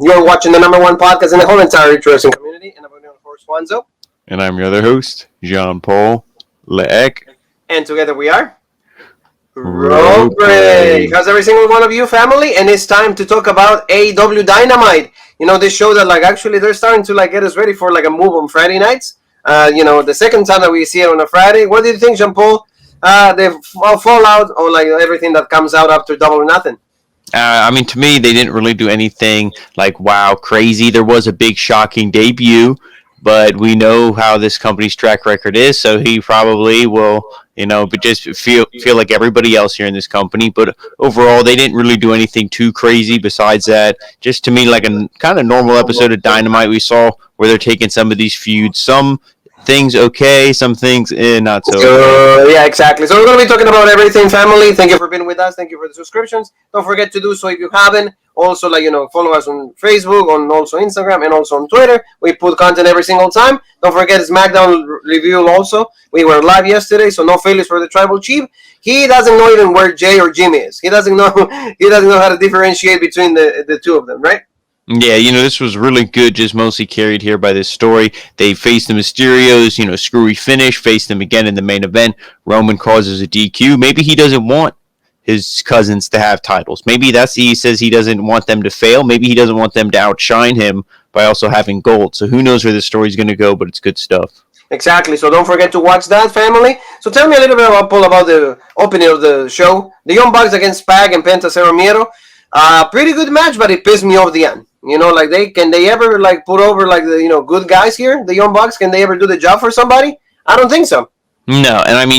You're watching the number one podcast in the whole entire wrestling community, and I'm your host Juanzo. And I'm your other host, Jean-Paul Leek. And together we are Road Break. How's every single one of you, family? And it's time to talk about AEW Dynamite. You know, this show that actually they're starting to get us ready for a move on Friday nights. The second time that we see it on a Friday. What do you think, Jean-Paul? The fallout or everything that comes out after Double or Nothing? To me, they didn't really do anything wow, crazy. There was a big shocking debut, but we know how this company's track record is, so he probably will, but just feel like everybody else here in this company. But overall, they didn't really do anything too crazy besides that. Just to me, like a kind of normal episode of Dynamite we saw where they're taking some of these feuds, some things okay, some things not so. Yeah, exactly. So we're going to be talking about everything, family. Thank you for being with us. Thank you for the subscriptions. Don't forget to do so if you haven't. Also, follow us on Facebook, on also Instagram, and also on Twitter. We put content every single time. Don't forget Smackdown review also. We were live yesterday, so no failures for the Tribal Chief. He doesn't know even where Jay or Jimmy is. He doesn't know how to differentiate between the two of them, right? Yeah, this was really good, just mostly carried here by this story. They faced the Mysterios, screwy finish, faced them again in the main event. Roman causes a DQ. Maybe he doesn't want his cousins to have titles. Maybe he says he doesn't want them to fail. Maybe he doesn't want them to outshine him by also having gold. So who knows where the story's going to go, but it's good stuff. Exactly, so don't forget to watch that, family. So tell me a little bit about the opening of the show. The Young Bucks against PAC and PENTA MIEDO. Pretty good match, but it pissed me off the end. Can they ever put over the good guys here? The Young Bucks, can they ever do the job for somebody? I don't think so. No, and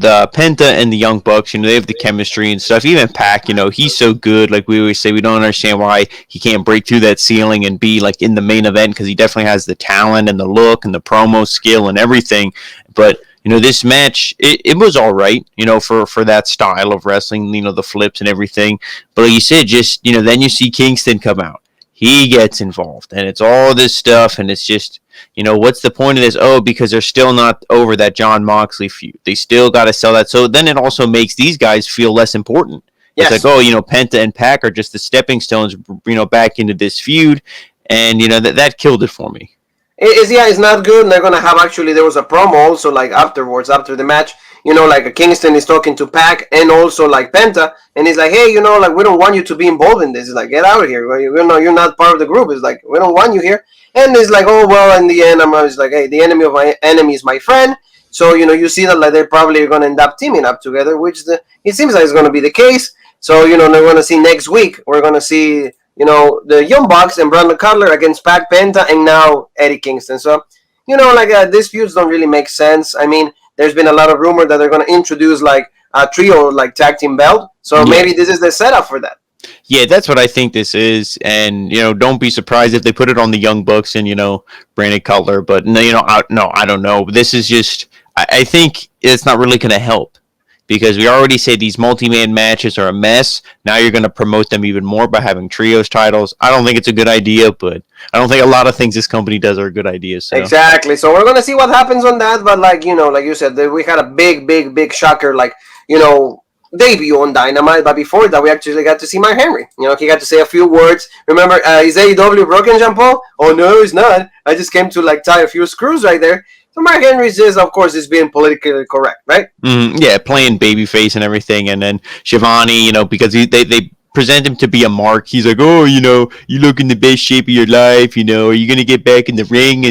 the PENTA and the Young Bucks, they have the chemistry and stuff. Even PAC, he's so good. Like we always say, we don't understand why he can't break through that ceiling and be in the main event, because he definitely has the talent and the look and the promo skill and everything. But this match, it was all right, for that style of wrestling, the flips and everything. But like you said, just, then you see Kingston come out. He gets involved, and it's all this stuff, and it's just, what's the point of this? Oh, because they're still not over that Jon Moxley feud. They still got to sell that. So then it also makes these guys feel less important. Yes. It's PENTA and PAC are just the stepping stones, back into this feud, and, that killed it for me. It's not good, and they're going to have, there was a promo also, afterwards, after the match, Kingston is talking to PAC and also, PENTA, and he's like, hey, we don't want you to be involved in this. It's get out of here. You're not part of the group. It's we don't want you here. And it's oh, well, in the end, I was hey, the enemy of my enemy is my friend. So, you see that, they probably are going to end up teaming up together, which it seems like it's going to be the case. So, they're going to see next week, we're going to see, the Young Bucks and Brandon Cutler against PAC, PENTA, and now Eddie Kingston. So, these feuds don't really make sense. I mean, there's been a lot of rumor that they're going to introduce a trio tag team belt. So maybe this is the setup for that. Yeah, that's what I think this is. And, don't be surprised if they put it on the Young Bucks and, Brandon Cutler. But, I don't know. This is just, I think it's not really going to help. Because we already say these multi-man matches are a mess. Now you're going to promote them even more by having trios titles. I don't think it's a good idea, but I don't think a lot of things this company does are good ideas. So. Exactly. So we're going to see what happens on that. But like you said, we had a big shocker, debut on Dynamite. But before that, we actually got to see Mark Henry. He got to say a few words. Remember, is AEW broken, Jean-Paul? Oh, no, it's not. I just came to tie a few screws right there. So Mark Henry is being politically correct, right? Yeah, playing babyface and everything. And then Shivani, because they present him to be a mark. He's like, oh, you look in the best shape of your life. Are you going to get back in the ring?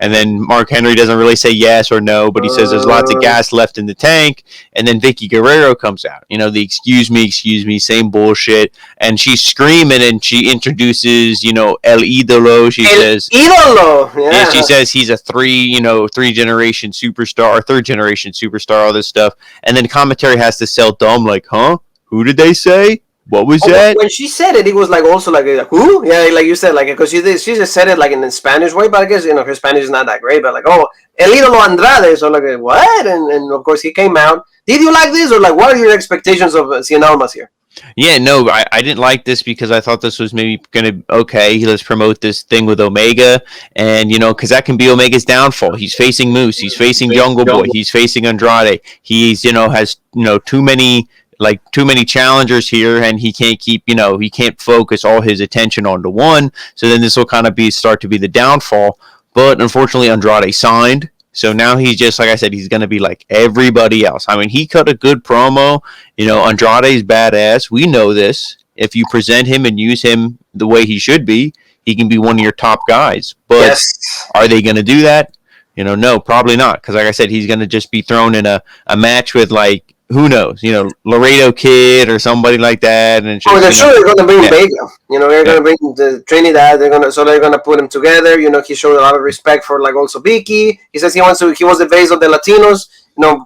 And then Mark Henry doesn't really say yes or no, but he says there's lots of gas left in the tank. And then Vicky Guerrero comes out. The excuse me, same bullshit. And she's screaming and she introduces, El Idolo. She says Idolo. Yeah. She says he's a third generation superstar, all this stuff. And then commentary has to sell dumb, huh? Who did they say? What was that? When she said it, it was also who? Yeah, like you said, because she just said it in the Spanish way, but I guess her Spanish is not that great. But El Idolo Andrade. So what? And of course he came out. Did you like this, or what are your expectations of Cien Almas here? Yeah, no, I didn't like this because I thought this was maybe going to, let's promote this thing with Omega. And, because that can be Omega's downfall. He's facing Moose. He's facing Jungle Boy. He's facing Andrade. He's, has, too many like too many challengers here, and he can't keep, he can't focus all his attention onto one. So then this will kind of start to be the downfall. But unfortunately, Andrade signed. So now he's just, like I said, he's going to be like everybody else. I mean, he cut a good promo. Andrade's badass. We know this. If you present him and use him the way he should be, he can be one of your top guys. But Yes. Are they going to do that? No, probably not. Because like I said, he's going to just be thrown in a match with, like, who knows? Laredo Kid or somebody like that. And just, they're sure they're going to bring Vega. They're going to bring the Trinidad. They're going to put them together. He showed a lot of respect for, like, also Vicky. He says he was the face of the Latinos.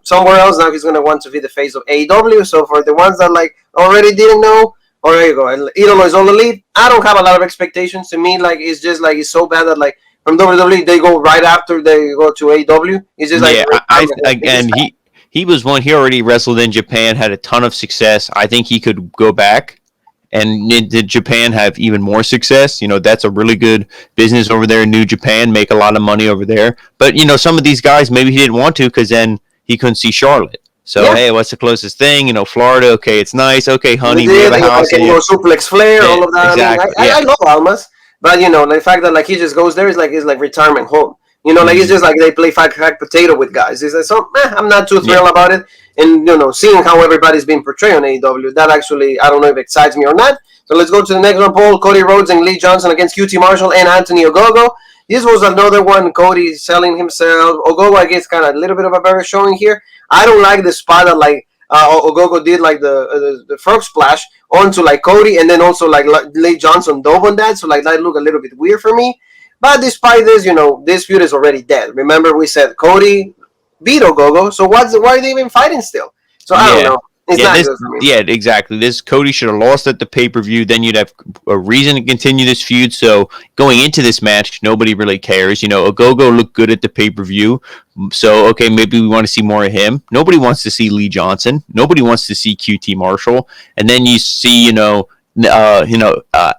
Somewhere else now he's going to want to be the face of AEW. So for the ones that, like, already didn't know, there you go. And Idolo is all elite. I don't have a lot of expectations. To me, like, it's just like it's so bad that, like, from WWE they go right after they go to AEW. It's just like he was one. He already wrestled in Japan, had a ton of success. I think he could go back, and did Japan have even more success? That's a really good business over there in New Japan. Make a lot of money over there. But some of these guys maybe he didn't want to because then he couldn't see Charlotte. So, hey, what's the closest thing? Florida, okay, it's nice. Okay, honey, we have a house here. Go suplex Flair, all of that. Exactly. I love Almas, but, the fact that, like, he just goes there is like retirement home. Like, it's just like they play fact potato with guys. It's like, so, I'm not too thrilled about it. And, seeing how everybody's being portrayed on AEW, that actually, I don't know if it excites me or not. So let's go to the next one, Paul. Cody Rhodes and Lee Johnson against QT Marshall and Anthony Ogogo. This was another one. Cody selling himself. Ogogo, I guess, kind of a little bit of a better showing here. I don't like the spot that, like, Ogogo did, like, the frog splash onto, like, Cody, and then also, like, Lee Johnson dove on that. So, like, that looked a little bit weird for me. But despite this, this feud is already dead. Remember, we said Cody beat Ogogo. So why are they even fighting still? So I don't know. It's not good for me. Yeah, exactly. This Cody should have lost at the pay-per-view. Then you'd have a reason to continue this feud. So going into this match, nobody really cares. Ogogo looked good at the pay-per-view. So, okay, maybe we want to see more of him. Nobody wants to see Lee Johnson. Nobody wants to see QT Marshall. And then you see,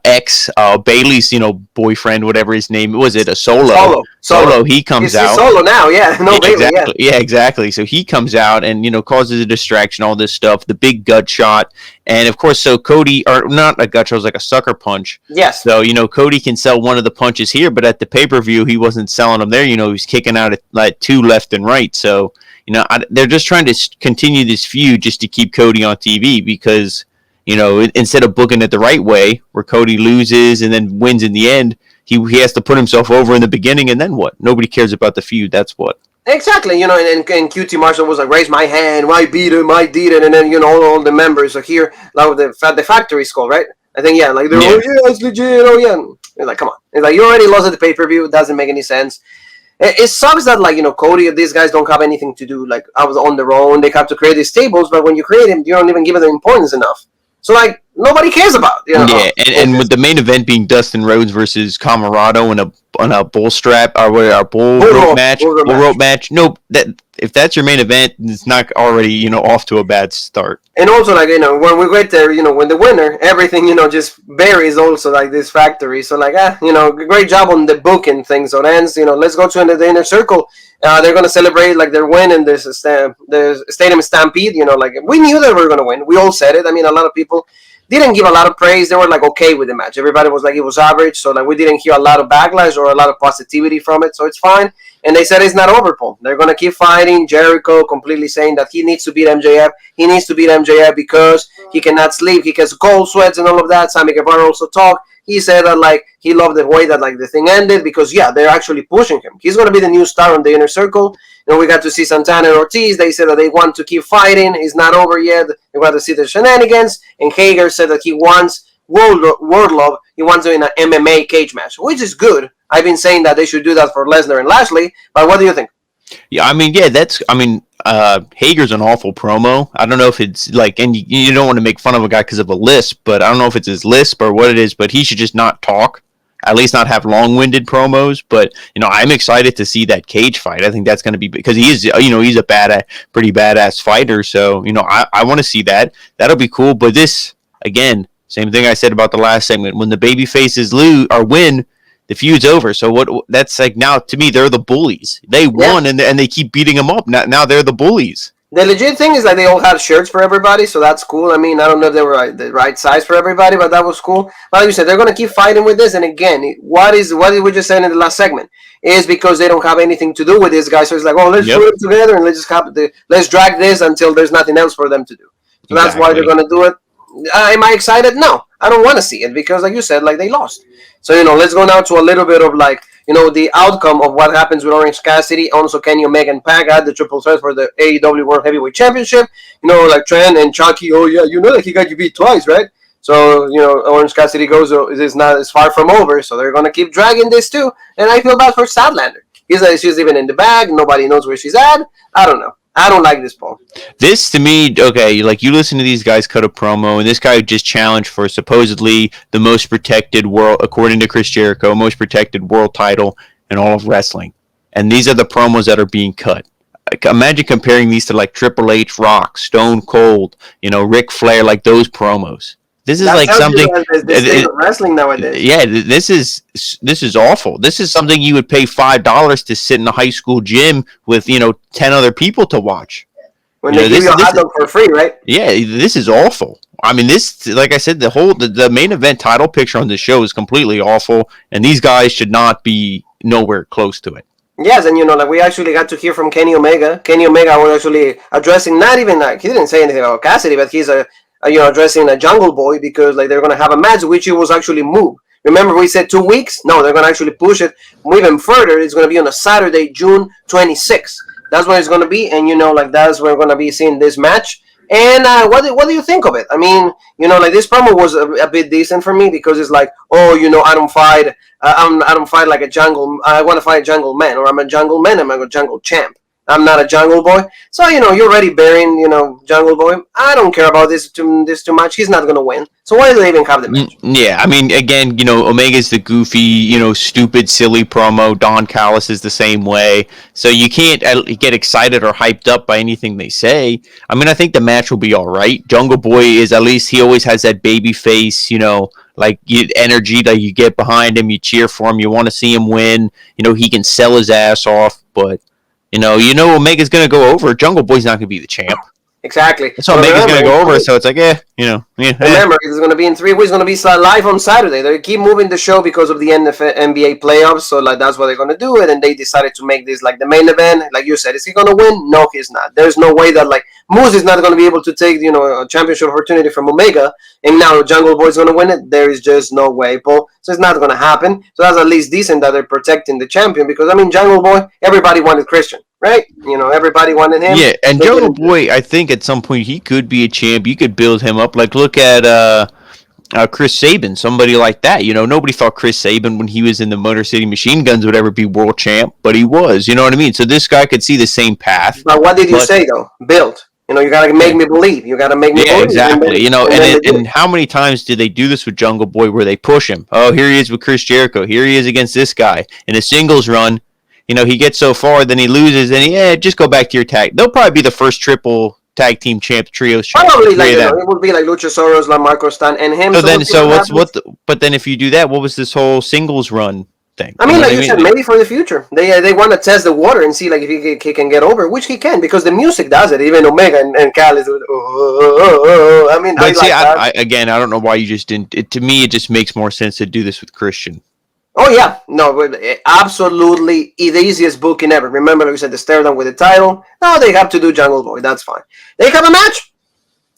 ex Bailey's, boyfriend, whatever his name was, it a Solo. He comes out. He's Solo now, yeah. No, Bailey, exactly. Yeah, exactly. So he comes out and causes a distraction, all this stuff. The big gut shot, and of course, so Cody, or not a gut shot, it was like a sucker punch. Yes. So Cody can sell one of the punches here, but at the pay per view, he wasn't selling them there. He was kicking out at like two left and right. So they're just trying to continue this feud just to keep Cody on TV because. Instead of booking it the right way, where Cody loses and then wins in the end, he has to put himself over in the beginning, and then what? Nobody cares about the feud. That's what. Exactly, and QT Marshall was like, raise my hand, I beat him, I did it, and then, all the members are here, like the factory skull, right? I think, yeah, like, they're it's legit, It's like, come on. It's like, you already lost at the pay-per-view, it doesn't make any sense. It sucks that, like, Cody and these guys don't have anything to do, like, I was on their own, they have to create these tables, but when you create them, you don't even give them importance enough. So, like, nobody cares about it. Yeah, and with the main event being Dustin Rhodes versus Camarado on a bull strap, or a bull rope match. Nope, if that's your main event, it's not already, off to a bad start. And also, like, when we get there, when the winner, everything, just varies also, like, this factory. So, like, great job on the booking things. So, Orense, let's go to the inner circle. They're going to celebrate, like, their win in the Stadium Stampede. Like, we knew that we were going to win. We all said it. I mean, a lot of people didn't give a lot of praise. They were, like, okay with the match. Everybody was like, it was average. So, like, we didn't hear a lot of backlash or a lot of positivity from it. So, it's fine. And they said it's not over, Paul. They're going to keep fighting. Jericho completely saying that he needs to beat MJF. He needs to beat MJF because he cannot sleep. He gets cold sweats and all of that. Sammy Guevara also talked. He said that, like, he loved the way that, like, the thing ended because, yeah, they're actually pushing him. He's going to be the new star on the inner circle. We got to see Santana and Ortiz. They said that they want to keep fighting. It's not over yet. They want to see the shenanigans. And Hager said that he wants Wardlow. He wants to in an MMA cage match, which is good. I've been saying that they should do that for Lesnar and Lashley. But what do you think? Yeah, Hager's an awful promo. I don't know if it's like, and you don't want to make fun of a guy because of a lisp, but I don't know if it's his lisp or what it is, but he should just not talk, at least not have long-winded promos. But, I'm excited to see that cage fight. I think that's going to be, because he is, he's a pretty badass fighter. So, I want to see that. That'll be cool. But this, again, same thing I said about the last segment. When the baby faces lose or win, the feud's over. So that's like, now to me, they're the bullies. They won and they keep beating them up. Now they're the bullies. The legit thing is like they all had shirts for everybody, so that's cool. I mean, I don't know if they were the right size for everybody, but that was cool. But like you said, they're gonna keep fighting with this. And again, what did we just say in the last segment? Is because they don't have anything to do with this guy. So it's like, oh, let's do it together and let's drag this until there's nothing else for them to do. So that's why they're gonna do it. Am I excited? No, I don't want to see it because, like you said, like they lost. So let's go now to a little bit of like. The outcome of what happens with Orange Cassidy, also Kenny Omega and Pac had the triple threat for the AEW World Heavyweight Championship. Like Trent and Chucky, oh yeah, that he got you beat twice, right? So, Orange Cassidy goes, is not as far from over, so they're going to keep dragging this too. And I feel bad for Statlander. She's even in the bag, nobody knows where she's at. I don't know. I don't like this, Paul. This, to me, okay, like you listen to these guys cut a promo, and this guy just challenged for supposedly the most protected world, according to Chris Jericho, most protected world title in all of wrestling. And these are the promos that are being cut. Imagine comparing these to like Triple H, Rock, Stone Cold, Ric Flair, like those promos. This is like something. The state of wrestling nowadays. Yeah, this is awful. This is something you would pay $5 to sit in a high school gym with 10 other people to watch. When they give you a hot dog for free, right? Yeah, this is awful. I mean, this, like I said, the main event title picture on this show is completely awful, and these guys should not be nowhere close to it. Yes, and like we actually got to hear from Kenny Omega. Kenny Omega was actually addressing, not even like he didn't say anything about Cassidy, but he's addressing a Jungle Boy because like they're gonna have a match, which it was actually moved. Remember we said 2 weeks? No, they're gonna actually push it even further. It's gonna be on a Saturday, June 26th. That's when it's gonna be, and like that's where we're gonna be seeing this match. And what do you think of it? I mean, like this promo was a bit decent for me because it's like, oh, I don't fight. I don't fight like a jungle. I want to fight a jungle man, or I'm a jungle man. I'm a jungle champ. I'm not a Jungle Boy. So, you're already burying, Jungle Boy. I don't care about this too much. He's not going to win. So why do they even have the match? Yeah, I mean, again, Omega's the goofy, stupid, silly promo. Don Callis is the same way. So you can't get excited or hyped up by anything they say. I mean, I think the match will be all right. Jungle Boy is, at least he always has that baby face, like energy that you get behind him. You cheer for him. You want to see him win. He can sell his ass off, but... Omega's going to go over. Jungle Boy's not going to be the champ. Exactly. So Omega's going to go over, so it's like, Remember, it's going to be in 3 weeks. It's going to be live on Saturday. They keep moving the show because of the NBA playoffs, so like that's what they're going to do it, and they decided to make this like the main event. Like you said, is he going to win? No, he's not. There's no way that like Moose is not going to be able to take a championship opportunity from Omega, and now Jungle Boy is going to win it. There is just no way, Paul. So it's not going to happen. So that's at least decent that they're protecting the champion because I mean Jungle Boy, everybody wanted Christian. Right? Everybody wanted him. Yeah, and Jungle Boy, I think at some point he could be a champ. You could build him up. Like, look at Chris Sabin, somebody like that. Nobody thought Chris Sabin, when he was in the Motor City Machine Guns, would ever be world champ, but he was. You know what I mean? So this guy could see the same path. But what did you say, though? Build. You got to make me believe. You got to make me believe. Yeah, exactly. And how many times did they do this with Jungle Boy where they push him? Oh, here he is with Chris Jericho. Here he is against this guy. In a singles run, he gets so far, then he loses, and just go back to your tag. They'll probably be the first triple tag team champ, trios champ. Probably, it would be like Luchasaurus, like Marco Stunt, and him. But then if you do that, what was this whole singles run thing? I mean, like you said, maybe for the future. They want to test the water and see like if he can get over, which he can, because the music does it. Even Omega and Callis would, I mean, but I don't know why you just didn't. To me, it just makes more sense to do this with Christian. Oh, yeah. No, but absolutely the easiest booking ever. Remember, we said the stare down with the title. No, they have to do Jungle Boy. That's fine. They have a match.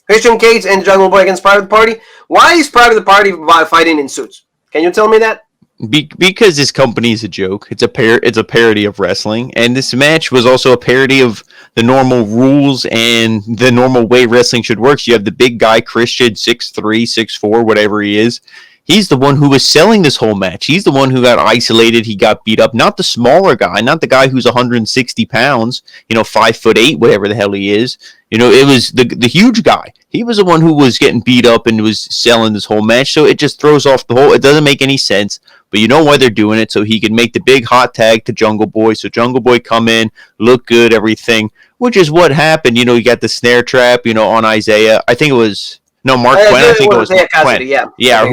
Christian Cage and Jungle Boy against Private Party. Why is Private Party fighting in suits? Can you tell me that? Because this company is a joke. It's a parody of wrestling. And this match was also a parody of the normal rules and the normal way wrestling should work. So you have the big guy, Christian, 6'3", 6'4", whatever he is. He's the one who was selling this whole match. He's the one who got isolated. He got beat up. Not the smaller guy. Not the guy who's 160 pounds. 5'8", whatever the hell he is. It was the huge guy. He was the one who was getting beat up and was selling this whole match. So it just throws off the whole. It doesn't make any sense. But you know why they're doing it, so he can make the big hot tag to Jungle Boy. So Jungle Boy come in, look good, everything. Which is what happened. You got the snare trap. On Isaiah. I think it was. No, Mark Quinn. I think it was Quinn. Yeah.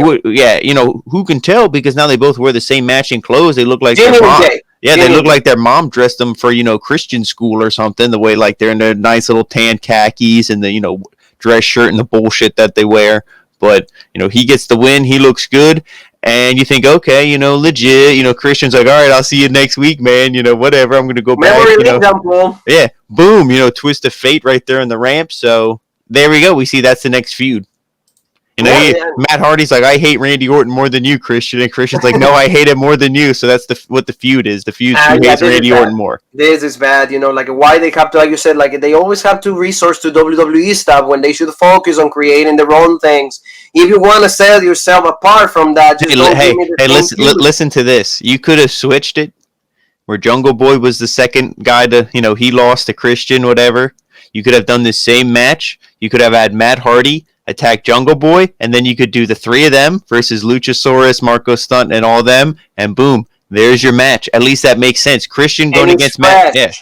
Who can tell? Because now they both wear the same matching clothes. They look like Jimmy and Jay. Yeah, they look like their mom dressed them for, Christian school or something, the way like they're in their nice little tan khakis and the, dress shirt and the bullshit that they wear. But, he gets the win. He looks good. And you think, okay, legit. Christian's like, all right, I'll see you next week, man. Whatever. I'm going to go back. Yeah, boom. Twist of fate right there in the ramp. So there we go. We see that's the next feud. Matt Hardy's like, I hate Randy Orton more than you, Christian. And Christian's like, no, I hate him more than you. So that's what the feud is. The feud hates Randy Orton more. This is bad. Like why they have to, like you said, like they always have to resource to WWE stuff when they should focus on creating their own things. If you want to sell yourself apart from that, just listen to this. You could have switched it where Jungle Boy was the second guy to, he lost to Christian, whatever. You could have done this same match. You could have had Matt Hardy attack Jungle Boy, and then you could do the three of them versus Luchasaurus, Marco Stunt, and all them, and boom, there's your match. At least that makes sense. Christian going against Matt. Yeah.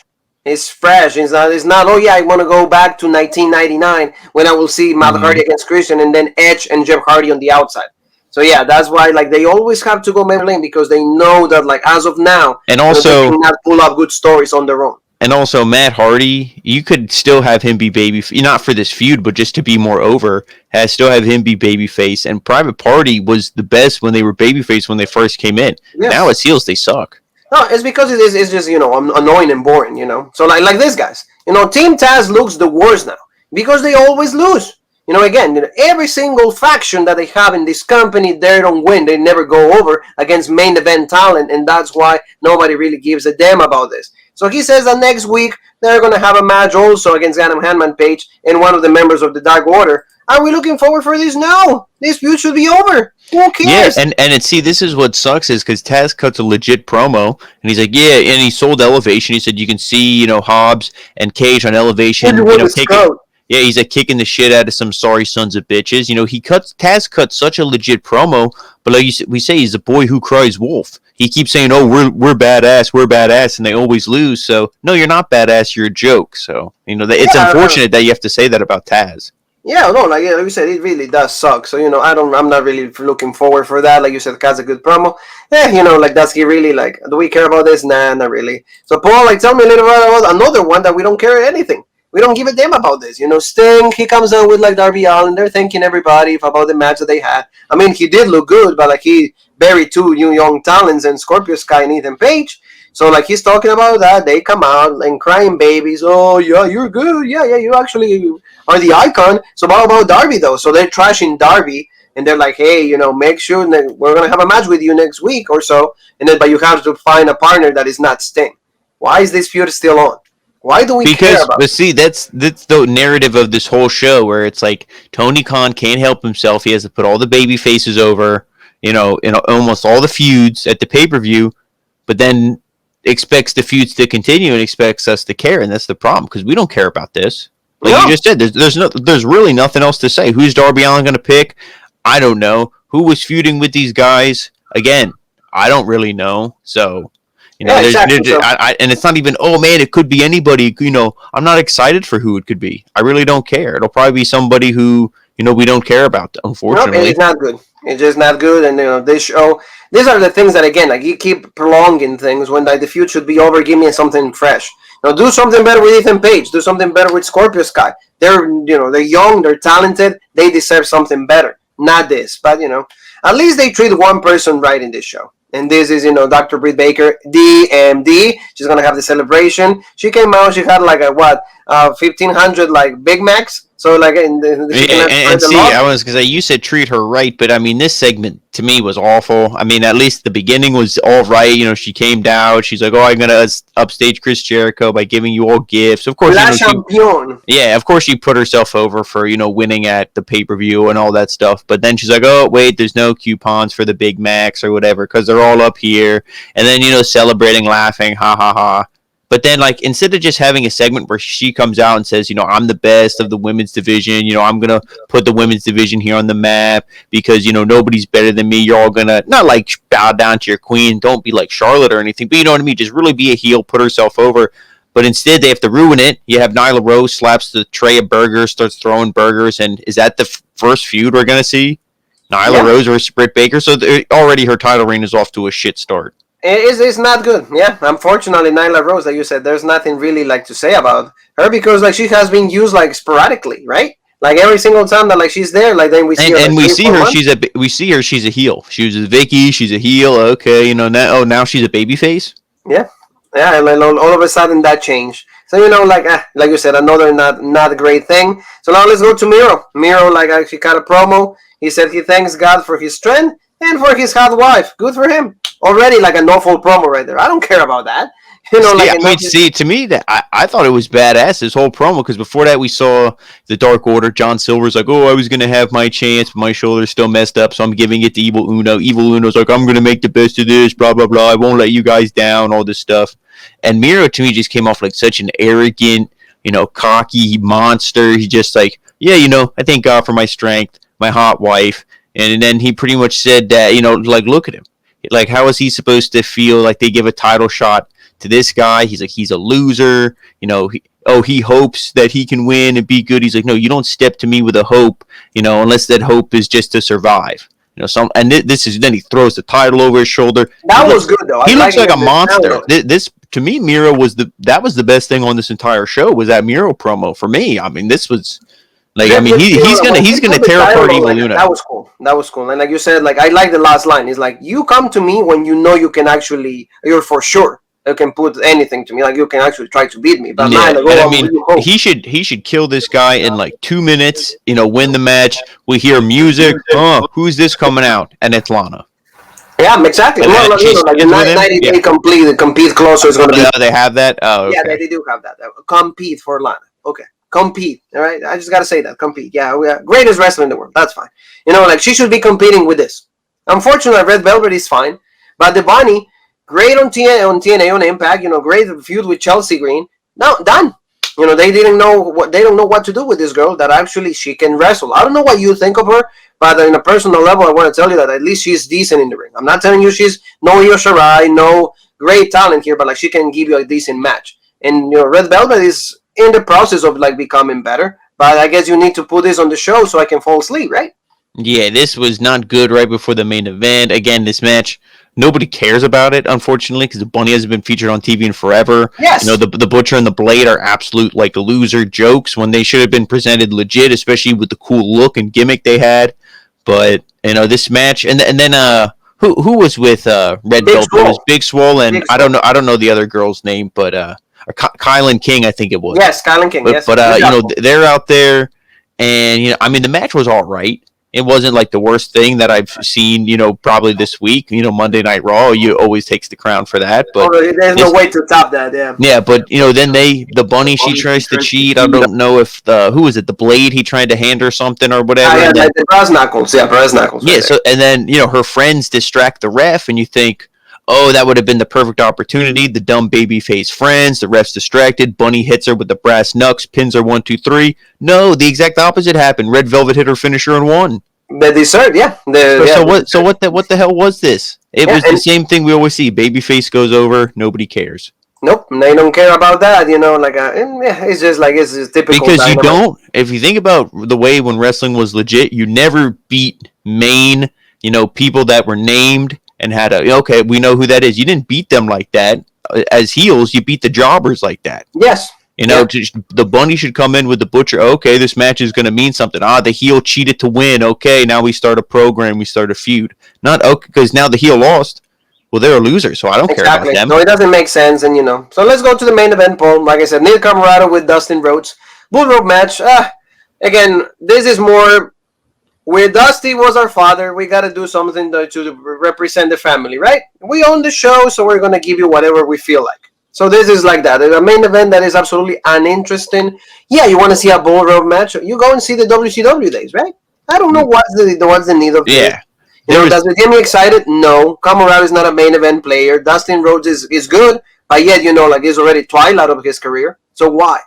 It's fresh. It's not, oh yeah, I want to go back to 1999 when I will see Matt Hardy against Christian and then Edge and Jeff Hardy on the outside. So yeah, that's why like they always have to go main lane because they know that like as of now, and also they cannot pull up good stories on their own. And also, Matt Hardy, you could still have him be not for this feud, but just to be more over, still have him be babyface. And Private Party was the best when they were babyface when they first came in. Yes. Now as heels, they suck. No, it's because it's just, annoying and boring, So like these guys, Team Taz looks the worst now because they always lose. Again, every single faction that they have in this company, they don't win. They never go over against main event talent, and that's why nobody really gives a damn about this. So he says that next week they're going to have a match also against Adam Handman Page and one of the members of the Dark Order. Are we looking forward for this? No. This feud should be over. Who cares? Yeah, and this is what sucks is because Taz cuts a legit promo, and he's like, yeah, and he sold Elevation. He said you can see, Hobbs and Cage on Elevation. Yeah, he's like kicking the shit out of some sorry sons of bitches. Taz cuts such a legit promo, but like we say, he's the boy who cries wolf. He keeps saying, "Oh, we're badass," and they always lose. So no, you're not badass. You're a joke. So it's unfortunate that you have to say that about Taz. Yeah, no, like you said, it really does suck. So I'm not really looking forward for that. Like you said, Taz a good promo. Yeah, like does he really like? Do we care about this? Nah, not really. So Paul, like, tell me a little bit about another one that we don't care anything. We don't give a damn about this. Sting, he comes out with like Darby Allin. They're thanking everybody about the match that they had. I mean, he did look good, but like he buried two new young talents and Scorpio Sky and Ethan Page. So like he's talking about that. They come out and crying babies. Oh yeah, you're good. Yeah, you actually are the icon. So what about Darby though? So they're trashing Darby and they're like, hey, make sure that we're gonna have a match with you next week or so. And then, but you have to find a partner that is not Sting. Why is this feud still on? Why do we care about it? That's the narrative of this whole show where it's like Tony Khan can't help himself. He has to put all the baby faces over, in almost all the feuds at the pay-per-view, but then expects the feuds to continue and expects us to care, and that's the problem because we don't care about this. Like you just said, there's really nothing else to say. Who's Darby Allin going to pick? I don't know. Who was feuding with these guys? Again, I don't really know. So... exactly. And it's not even, oh man, it could be anybody. I'm not excited for who it could be. I really don't care. It'll probably be somebody who we don't care about. Unfortunately, it's not good. It's just not good. And this show, these are the things that again, like you keep prolonging things when like the feud should be over. Give me something fresh. Do something better with Ethan Page. Do something better with Scorpio Sky. They're they're young. They're talented. They deserve something better. Not this, but at least they treat one person right in this show. And this is, Dr. Britt Baker, DMD. She's going to have the celebration. She came out, she had like 1,500 like Big Macs. So like, I was because you said treat her right, but I mean, this segment to me was awful. I mean, at least the beginning was all right. She came down. She's like, "Oh, I'm gonna upstage Chris Jericho by giving you all gifts." Of course, of course, she put herself over for winning at the pay-per-view and all that stuff. But then she's like, "Oh, wait, there's no coupons for the Big Macs or whatever because they're all up here." And then celebrating, laughing, ha ha ha. But then, like, instead of just having a segment where she comes out and says, I'm the best of the women's division, I'm going to put the women's division here on the map because, nobody's better than me. You're all going to, not like bow down to your queen. Don't be like Charlotte or anything. But you know what I mean? Just really be a heel, put herself over. But instead, they have to ruin it. You have Nyla Rose slaps the tray of burgers, starts throwing burgers. And is that the first feud we're going to see? Nyla Rose versus Britt Baker? So already her title reign is off to a shit start. It's not good. Yeah, unfortunately, Nyla Rose, like you said, there's nothing really like to say about her because like she has been used like sporadically, right? Like every single time that like she's there, like then we see her And like we three, see 4 her. months. She's a heel. She was a Vicky. She's a heel. Okay, now she's a babyface. Yeah, yeah, and then all of a sudden that changed. So like you said, another not great thing. So now let's go to Miro. Miro like actually cut a promo. He said he thanks God for his strength and for his hot wife. Good for him. Already like an awful promo right there. I don't care about that. See, Like I mean, see, to me, that I thought it was badass, this whole promo, because before that we saw the Dark Order. John Silver's like, oh, I was going to have my chance, but my shoulder's still messed up, so I'm giving it to Evil Uno. Evil Uno's like, I'm going to make the best of this, blah, blah, blah. I won't let you guys down, all this stuff. And Miro, to me, just came off like such an arrogant, cocky monster. He's just like, yeah, I thank God for my strength, my hot wife. And then he pretty much said that, like, look at him. Like, how is he supposed to feel like they give a title shot to this guy? He's like, he's a loser. He hopes that he can win and be good. He's like, no, you don't step to me with a hope, unless that hope is just to survive. Then he throws the title over his shoulder. That was good though. He looks like a monster. This to me, Miro was the best thing on this entire show was that Miro promo for me. I mean, this was like, I mean, he's gonna tear apart Evil Uno. That was cool. That was cool. And like you said, like I like the last line. It's like you come to me when you know you can actually, you're for sure. You can put anything to me, like you can actually try to beat me. But yeah, I mean, he should kill this guy in like 2 minutes. Win the match. We hear music. Oh, who's this coming out? And it's Lana. Yeah, exactly. Well, like 90-day compete closer is going to be. Oh, they have that. Oh, okay. Yeah, they do have that. Compete for Lana. Okay, compete. All right, I just got to say that. Compete. Yeah, we are greatest wrestler in the world. That's fine. Like she should be competing with this. Unfortunately, Red Velvet is fine, but the Bunny. Great on TNA on Impact, great feud with Chelsea Green. No, done. They don't know what to do with this girl that actually she can wrestle. I don't know what you think of her, but on a personal level, I want to tell you that at least she's decent in the ring. I'm not telling you she's no Io Shirai, no great talent here, but like she can give you a decent match. And Red Velvet is in the process of like becoming better, but I guess you need to put this on the show so I can fall asleep, right? Yeah, this was not good right before the main event. Again, this match, nobody cares about it, unfortunately, because the Bunny hasn't been featured on TV in forever. Yes. The Butcher and the Blade are absolute like loser jokes when they should have been presented legit, especially with the cool look and gimmick they had. But this match, and then who was with Red Velvet? It was Big Swole, and I don't know the other girl's name, but Kylan King, I think it was. Yes, Kylan King. But, yes, but they're out there, and I mean the match was all right. It wasn't like the worst thing that I've seen, probably this week. Monday Night Raw, you always takes the crown for that. But there's no way to top that, yeah. Yeah, but then the Bunny, she tries to cheat. I don't know if who was it, the Blade? He tried to hand her something or whatever. Yeah, the brass knuckles. Yeah, brass knuckles. Yeah, so and then her friends distract the ref, and you think, oh, that would have been the perfect opportunity. The dumb babyface friends, the ref's distracted. Bunny hits her with the brass knucks, pins her 1, 2, 3. No, the exact opposite happened. Red Velvet hit her finisher and won. The dessert, yeah. So what the hell was this? It was the same thing we always see. Babyface goes over, nobody cares. Nope, they don't care about that. It's just like it's just typical. Because you don't. If you think about the way when wrestling was legit, you never beat main, people that were named and had okay, we know who that is. You didn't beat them like that. As heels, you beat the jobbers like that. Yes. The Bunny should come in with the Butcher. Okay, this match is going to mean something. The heel cheated to win. Okay, now we start a program. We start a feud. Not okay, because now the heel lost. Well, they're a loser, so I don't care about them. No, it doesn't make sense, and So let's go to the main event, Paul. Like I said, Neil Camarado with Dustin Rhodes. Bull rope match. Again, this is more... Where Dusty was our father, we got to do something to represent the family, right? We own the show, so we're going to give you whatever we feel like. So this is like that. A main event that is absolutely uninteresting. Yeah, you want to see a bull rope match? You go and see the WCW days, right? I don't know what's the need of this. Yeah. Does it get me excited? No. Camarado is not a main event player. Dustin Rhodes is good, but yet, he's already twilight of his career. So why?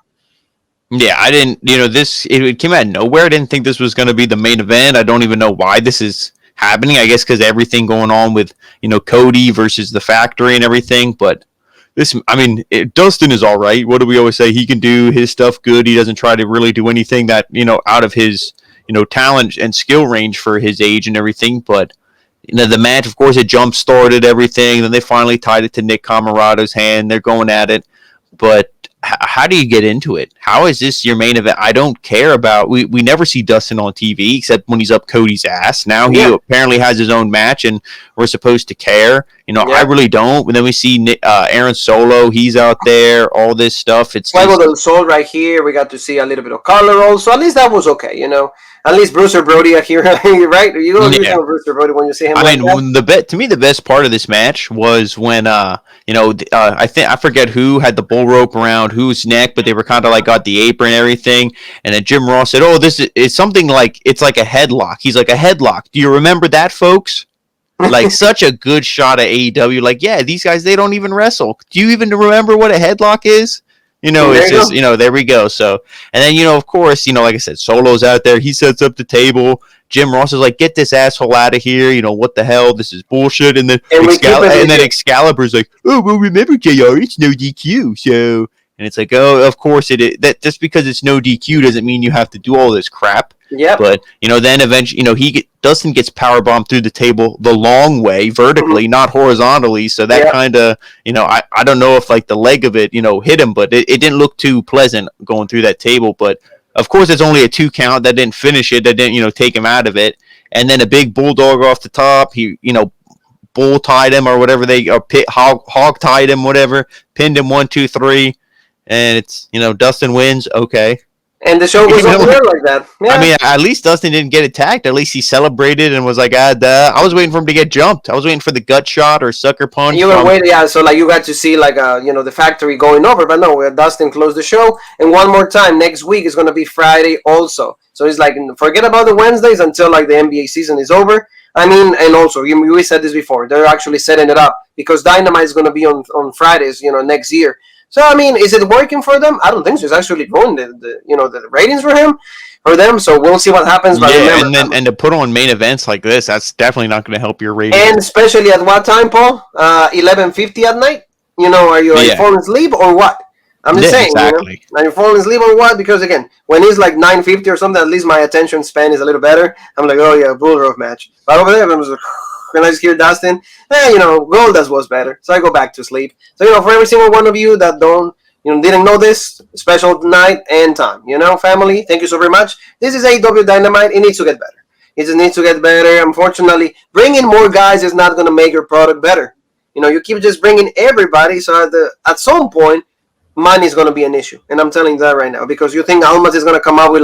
Yeah, I didn't, it came out of nowhere. I didn't think this was going to be the main event. I don't even know why this is happening. I guess because everything going on with, Cody versus the Factory and everything. But Dustin is all right. What do we always say? He can do his stuff good. He doesn't try to really do anything that, out of his, talent and skill range for his age and everything. But the match, of course, it jump-started everything. Then they finally tied it to Nick Camarado's hand. They're going at it. But how do you get into it? How is this your main event? I don't care about... We never see Dustin on TV except when he's up Cody's ass. Now he apparently has his own match, and we're supposed to care. I really don't. And then we see Aaron Solo. He's out there. All this stuff. It's Fuego del Sol right here. We got to see a little bit of color also. At least that was okay, At least Bruiser Brody here, right? You don't use Bruiser Brody when you see him. To me, the best part of this match was when I forget who had the bull rope around whose neck, but they were kind of like got the apron and everything. And then Jim Ross said, "Oh, this is something like it's like a headlock." He's like, "A headlock. Do you remember that, folks?" Like such a good shot at AEW. Like, yeah, these guys, they don't even wrestle. Do you even remember what a headlock is? It's just, there we go. So, and then, of course, like I said, Solo's out there. He sets up the table. Jim Ross is like, get this asshole out of here. What the hell? This is bullshit. And then, Excalibur's like, oh, well, remember, JR, it's no DQ. So, and it's like, oh, of course it is. That just because it's no DQ doesn't mean you have to do all this crap. Yeah. But, then eventually, Dustin gets powerbombed through the table the long way, vertically, not horizontally. So that kind of, I don't know if like the leg of it, hit him, but it didn't look too pleasant going through that table. But of course, it's only a 2 count. That didn't finish it. That didn't, take him out of it. And then a big bulldog off the top. He, bull tied him or whatever hog tied him, whatever, pinned him 1, 2, 3. And it's, Dustin wins. Okay. And the show goes over there like that. Yeah. I mean, at least Dustin didn't get attacked. At least he celebrated and was like, I was waiting for him to get jumped. I was waiting for the gut shot or sucker punch. You were waiting, so like you got to see like the factory going over, but no, Dustin closed the show. And one more time, next week is going to be Friday also. So it's like, forget about the Wednesdays until like the NBA season is over. I mean, and also, we said this before, they're actually setting it up because Dynamite is going to be on Fridays, next year. So, I mean, is it working for them? I don't think so. It's actually growing the ratings for them. So we'll see what happens. But and to put on main events like this, that's definitely not going to help your ratings. And especially at what time, Paul? 11:50 at night. Are you falling asleep or what? I'm just saying. Exactly. Are you falling asleep or what? Because again, when it's like 9:50 or something, at least my attention span is a little better. I'm like, oh yeah, bull rope match. But over there, I'm just like, when I just hear Dustin, Goldust was better. So I go back to sleep. So, for every single one of you that didn't know this, special night and time. Family, thank you so very much. This is AEW Dynamite. It needs to get better. It just needs to get better. Unfortunately, bringing more guys is not going to make your product better. You keep just bringing everybody. So at some point, money is going to be an issue. And I'm telling you that right now. Because you think Almas is going to come out with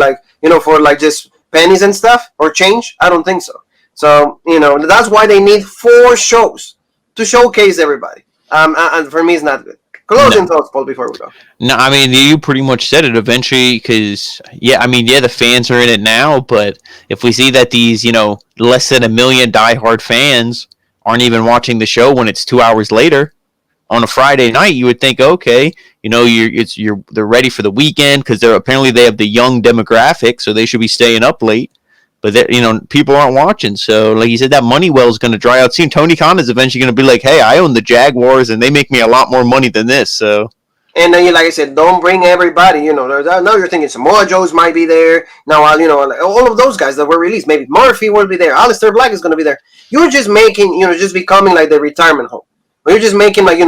for just pennies and stuff or change? I don't think so. So, that's why they need 4 shows to showcase everybody. And for me, it's not good. Closing thoughts, Paul, before we go. No, I mean, you pretty much said it eventually because, the fans are in it now. But if we see that these, less than 1 million diehard fans aren't even watching the show when it's 2 hours later on a Friday night, you would think, okay, they're ready for the weekend because they have the young demographic, so they should be staying up late. But people aren't watching, so like you said, that money well is going to dry out soon. Tony Khan is eventually going to be like, "Hey, I own the Jaguars, and they make me a lot more money than this." So, and then, like I said, don't bring everybody. Now you're thinking Samoa Joe's might be there. Now, all of those guys that were released, maybe Murphy will be there. Aleister Black is going to be there. You're just making, just becoming like the retirement home. Or you're just making like, you're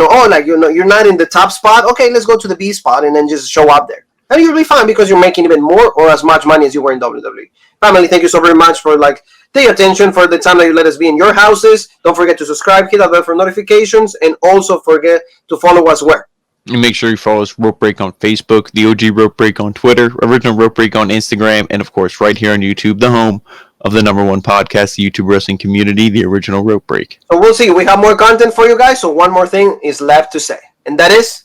not in the top spot. Okay, let's go to the B spot and then just show up there. And you'll be fine because you're making even more or as much money as you were in WWE. Family, thank you so very much for the attention, for the time that you let us be in your houses. Don't forget to subscribe, hit that bell for notifications, and also forget to follow us where? And make sure you follow us, Rope Break on Facebook, the OG Rope Break on Twitter, Original Rope Break on Instagram, and of course right here on YouTube, the home of the #1 podcast, the YouTube wrestling community, the Original Rope Break. So we'll see. We have more content for you guys, so one more thing is left to say, and that is...